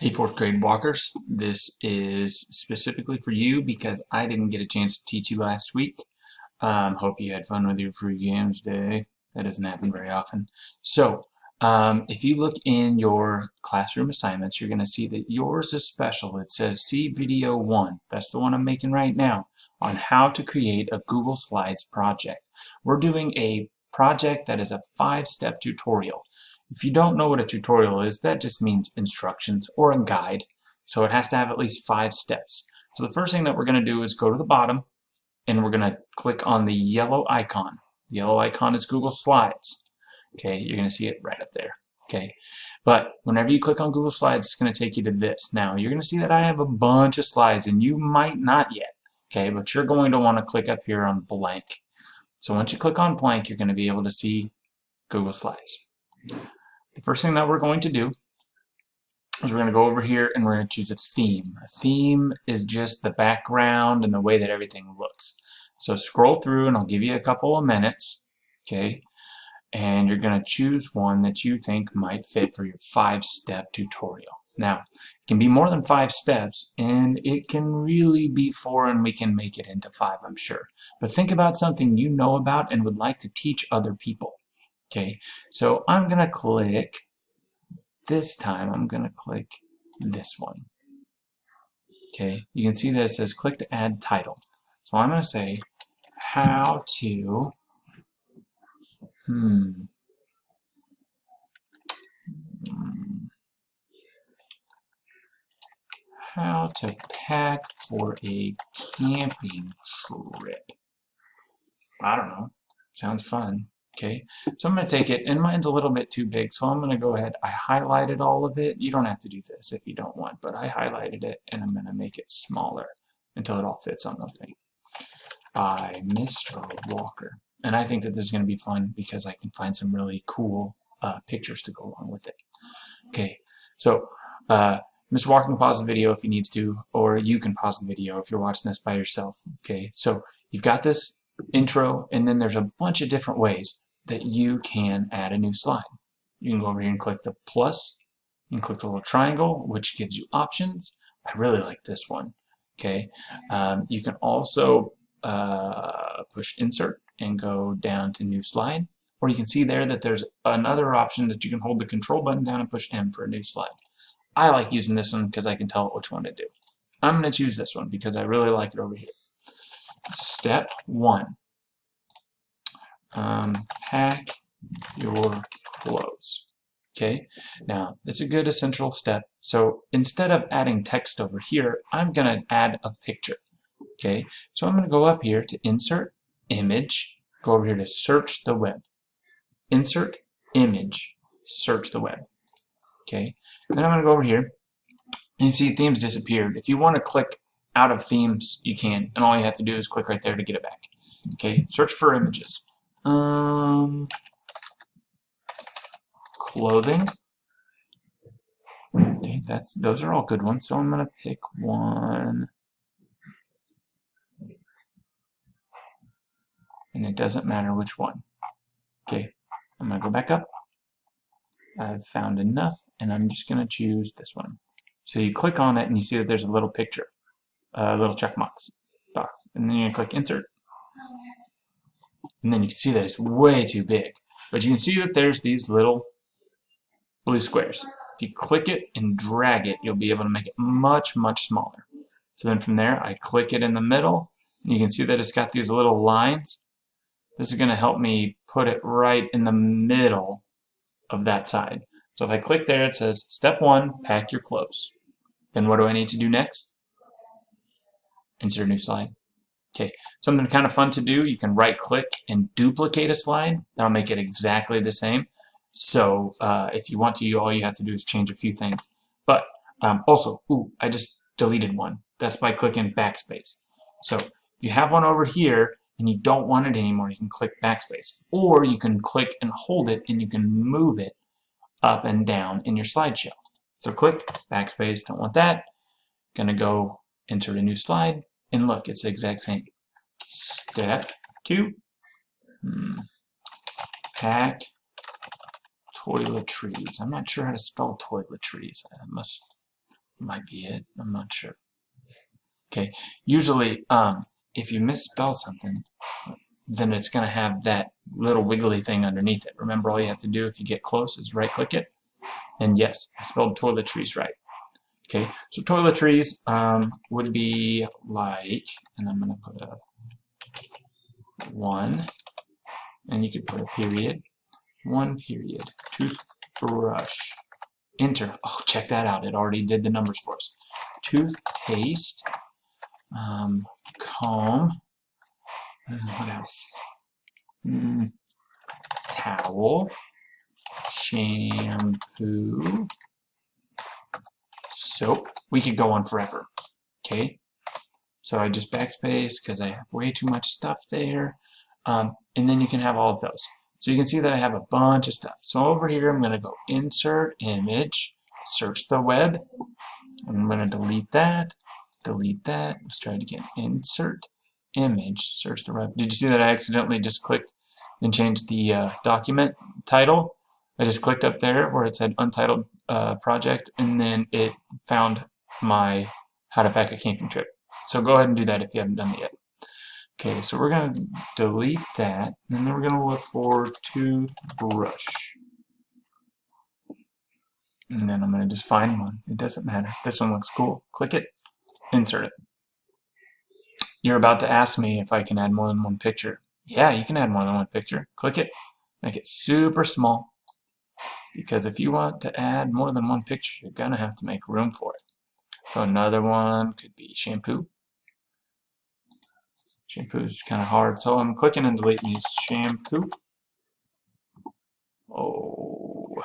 Hey, fourth grade walkers, this is specifically for you because I didn't get a chance to teach you last week. Hope you had fun with your free games day. That doesn't happen very often. If you look in your classroom assignments, you're going to see that yours is special. It says see video 1. That's the one I'm making right now on how to create a Google Slides project. We're doing a project that is a 5-step tutorial. If you don't know what a tutorial is, that just means instructions or a guide. So it has to have at least 5 steps. So the first thing that we're going to do is go to the bottom and we're going to click on the yellow icon. The yellow icon is Google Slides. Okay, you're going to see it right up there. Okay, but whenever you click on Google Slides, it's going to take you to this. Now, you're going to see that I have a bunch of slides and you might not yet. Okay, but you're going to want to click up here on blank. So once you click on blank, you're going to be able to see Google Slides. The first thing that we're going to do is we're going to go over here and we're going to choose a theme. A theme is just the background and the way that everything looks. So scroll through and I'll give you a couple of minutes, okay? And you're going to choose one that you think might fit for your 5-step tutorial. Now, it can be more than 5 steps and it can really be 4 and we can make it into 5, I'm sure. But think about something you know about and would like to teach other people. Okay, so I'm going to click, this time I'm going to click this one. Okay, you can see that it says click to add title. So I'm going to say how to, how to pack for a camping trip. I don't know, sounds fun. Okay, so I'm going to take it, and mine's a little bit too big, so I'm going to go ahead. I highlighted all of it. You don't have to do this if you don't want, but I highlighted it, and I'm going to make it smaller until it all fits on the thing. By Mr. Walker. And I think that this is going to be fun because I can find some really cool pictures to go along with it. Okay, so Mr. Walker can pause the video if he needs to, or you can pause the video if you're watching this by yourself. Okay, so you've got this intro, and then there's a bunch of different ways that you can add a new slide. You can go over here and click the plus. You can click the little triangle, which gives you options. I really like this one. Okay, you can also push insert and go down to new slide, or you can see there that there's another option that you can hold the control button down and push M for a new slide. I like using this one because I can tell it which one to do. I'm going to choose this one because I really like it over here. Step 1, pack your clothes. Okay, now it's a good essential step. So instead of adding text over here, I'm going to add a picture. Okay, so I'm going to go up here to insert image, go over here to search the web. Insert image, search the web. Okay, then I'm going to go over here and you see themes disappeared. If you want to click out of themes, you can, and all you have to do is click right there to get it back. Okay, search for images. Clothing. Okay, those are all good ones, so I'm going to pick one. And it doesn't matter which one. Okay, I'm going to go back up. I've found enough, and I'm just going to choose this one. So you click on it, and you see that there's a little picture, a little check box, and then you click insert. And then you can see that it's way too big. But you can see that there's these little blue squares. If you click it and drag it, you'll be able to make it much, much smaller. So then from there, I click it in the middle, and you can see that it's got these little lines. This is going to help me put it right in the middle of that side. So if I click there, it says step 1, pack your clothes. Then what do I need to do next? Insert a new slide. Okay, something kind of fun to do, you can right click and duplicate a slide. That'll make it exactly the same. So if you want to, all you have to do is change a few things. But also, I just deleted one. That's by clicking backspace. So if you have one over here and you don't want it anymore, you can click backspace. Or you can click and hold it and you can move it up and down in your slideshow. So click backspace, don't want that. Gonna go insert a new slide, and look, it's the exact same. Step 2, pack toiletries. I'm not sure how to spell toiletries. I must Might be it. I'm not sure. Okay. Usually, if you misspell something, then it's going to have that little wiggly thing underneath it. Remember, all you have to do if you get close is right-click it. And yes, I spelled toiletries right. Okay, so toiletries would be like, and I'm going to put a 1, and you could put a period, 1 period, toothbrush, enter. Oh, check that out. It already did the numbers for us. Toothpaste, comb, what else? Towel, shampoo, soap. We could go on forever. Okay, so I just backspace because I have way too much stuff there. And then you can have all of those. So you can see that I have a bunch of stuff. So over here, I'm going to go Insert Image, search the web. I'm going to delete that. Let's try it again. Insert Image, search the web. Did you see that I accidentally just clicked and changed the document title? I just clicked up there where it said Untitled Project, and then it found my How to Pack a Camping Trip. So go ahead and do that if you haven't done it yet. Okay, so we're going to delete that, and then we're going to look for toothbrush. And then I'm going to just find one. It doesn't matter. This one looks cool. Click it, insert it. You're about to ask me if I can add more than one picture. Yeah, you can add more than one picture. Click it, make it super small. Because if you want to add more than one picture, you're going to have to make room for it. So another one could be shampoo. Shampoo is kind of hard, so I'm clicking and deleting these. Shampoo. Oh,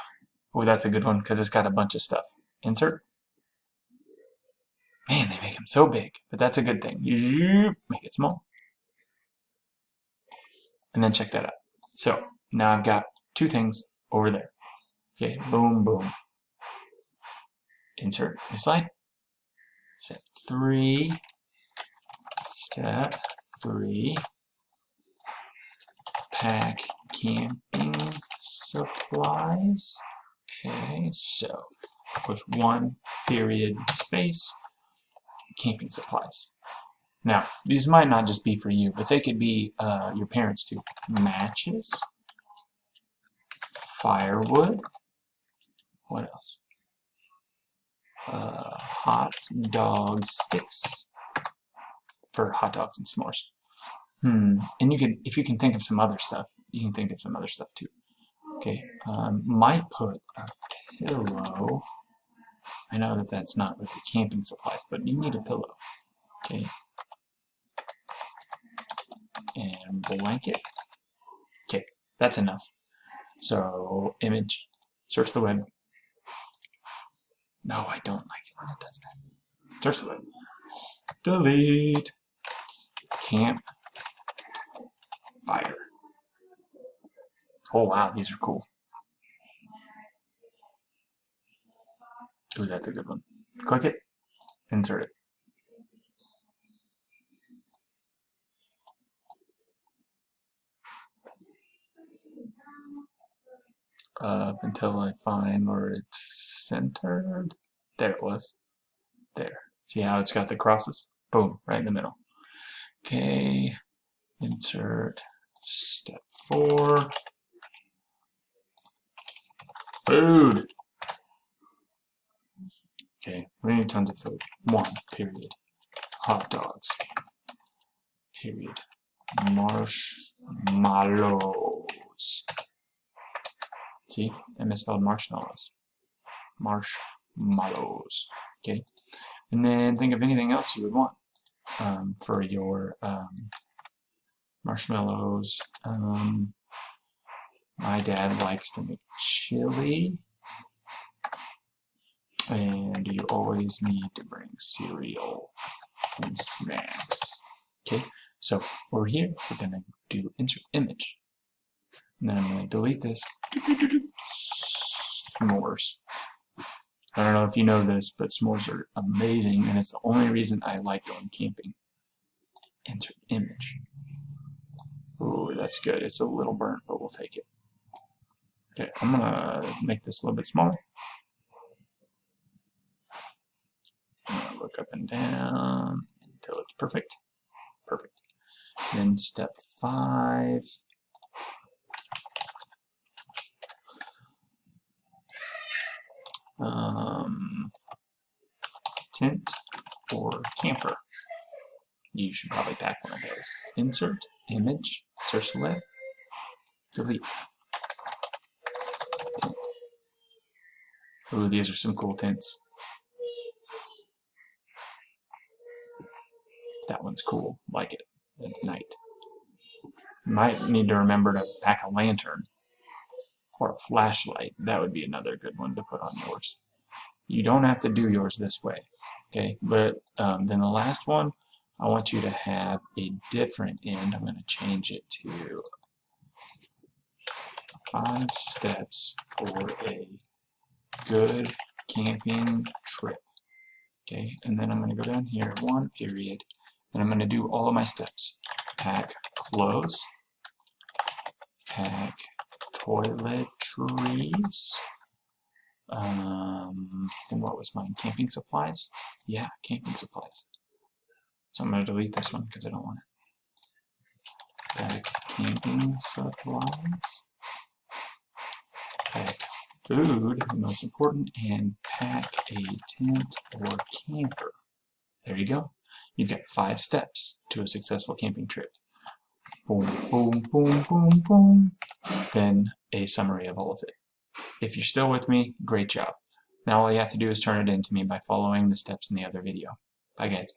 that's a good one because it's got a bunch of stuff. Insert. Man, they make them so big, but that's a good thing. Make it small. And then check that out. So now I've got 2 things over there. Okay, boom, boom. Insert new slide. Step 3. Step 3. Pack camping supplies. Okay, so push 1 period space camping supplies. Now, these might not just be for you, but they could be your parents too. Matches, firewood, what else? Hot dog sticks for hot dogs and s'mores. And you can, if you can think of some other stuff, you can think of some other stuff too. Okay, might put a pillow. I know that that's not really camping supplies, but you need a pillow. Okay, and blanket. Okay, that's enough. So image, search the web. No, I don't like it when it does that. Search the web. Delete. Camp. Fire. Oh wow, these are cool. Ooh, that's a good one. Click it, insert it. Up until I find where it's centered. There it was. There. See how it's got the crosses? Boom, right in the middle. Okay, insert step 4. Food. Okay, we need tons of food. 1, period. Hot dogs. Period. Marshmallows. See, I misspelled marshmallows. Marshmallows. Okay, and then think of anything else you would want for your marshmallows. My dad likes to make chili, and you always need to bring cereal and snacks. Okay, so over here we're gonna do insert image, and then I'm gonna delete this. S'mores. I don't know if you know this, but s'mores are amazing, and it's the only reason I like going camping. Insert image. Ooh, that's good. It's a little burnt, but we'll take it. Okay, I'm gonna make this a little bit smaller. up and down until it's perfect. Perfect. Then step 5. Tent or camper. You should probably pack one of those. Insert, image, search the web, delete. Tent. Ooh, these are some cool tents. That one's cool. Like it at night. You might need to remember to pack a lantern or a flashlight. That would be another good one to put on yours. You don't have to do yours this way, okay? But then the last one, I want you to have a different end. I'm going to change it to 5 steps for a good camping trip. Okay, and then I'm going to go down here, 1 period, and I'm going to do all of my steps. Pack clothes, pack toiletries, then what was mine? Camping supplies? Yeah, camping supplies. So I'm going to delete this one because I don't want it. Pack camping supplies, pack food, the most important, and pack a tent or camper. There you go. You've got 5 steps to a successful camping trip. Boom, boom, boom, boom, boom. Then a summary of all of it. If you're still with me, great job. Now all you have to do is turn it in to me by following the steps in the other video. Bye guys.